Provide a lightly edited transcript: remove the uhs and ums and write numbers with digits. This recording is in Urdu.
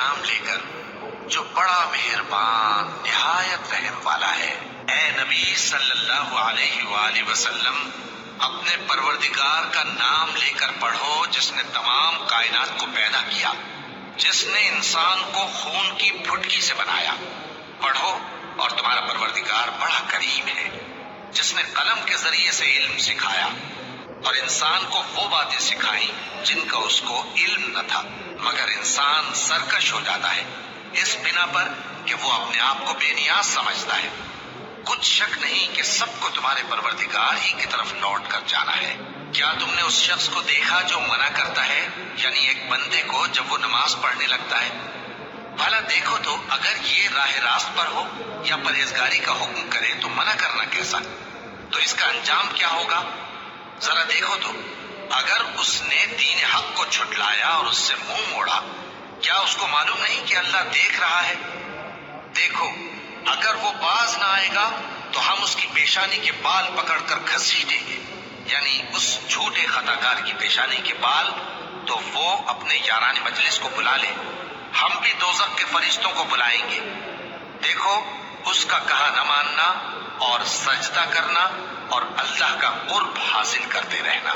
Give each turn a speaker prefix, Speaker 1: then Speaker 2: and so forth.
Speaker 1: نام لے کر جو بڑا مہربان نہایت رحم والا ہے۔ اے نبی صلی اللہ علیہ وآلہ وسلم، اپنے پروردگار کا نام لے کر پڑھو جس نے تمام کائنات کو پیدا کیا، جس نے انسان کو خون کی پھٹکی سے بنایا۔ پڑھو اور تمہارا پروردگار بڑا کریم ہے، جس نے قلم کے ذریعے سے علم سکھایا اور انسان کو وہ باتیں سکھائیں جن کا اس کو علم نہ تھا، مگر انسان سرکش ہو جاتا ہے اس بنا پر کہ وہ اپنے آپ کو بے نیاز سمجھتا ہے۔ کچھ شک نہیں کہ سب کو تمہارے پروردگار ہی کی طرف لوٹ کر جانا ہے۔ کیا تم نے اس شخص کو دیکھا جو منع کرتا ہے، یعنی ایک بندے کو جب وہ نماز پڑھنے لگتا ہے؟ بھلا دیکھو تو اگر یہ راہ راست پر ہو یا پرہیزگاری کا حکم کرے تو منع کرنا کیسا؟ تو اس کا انجام کیا ہوگا؟ ذرا دیکھو تو اگر اس نے دین حق کو جھٹلایا اور اس سے منہ موڑا، کیا اس کو معلوم نہیں کہ اللہ دیکھ رہا ہے؟ دیکھو اگر وہ باز نہ آئے گا تو ہم اس کی پیشانی کے بال پکڑ کر گھسیٹیں گے، یعنی اس جھوٹے خطاکار کی پیشانی کے بال، تو وہ اپنے یاران مجلس کو بلا لے، ہم بھی دوزخ کے فرشتوں کو بلائیں گے۔ دیکھو اس کا کہا نہ ماننا اور سجدہ کرنا اور اللہ کا قرب حاصل کرتے رہنا۔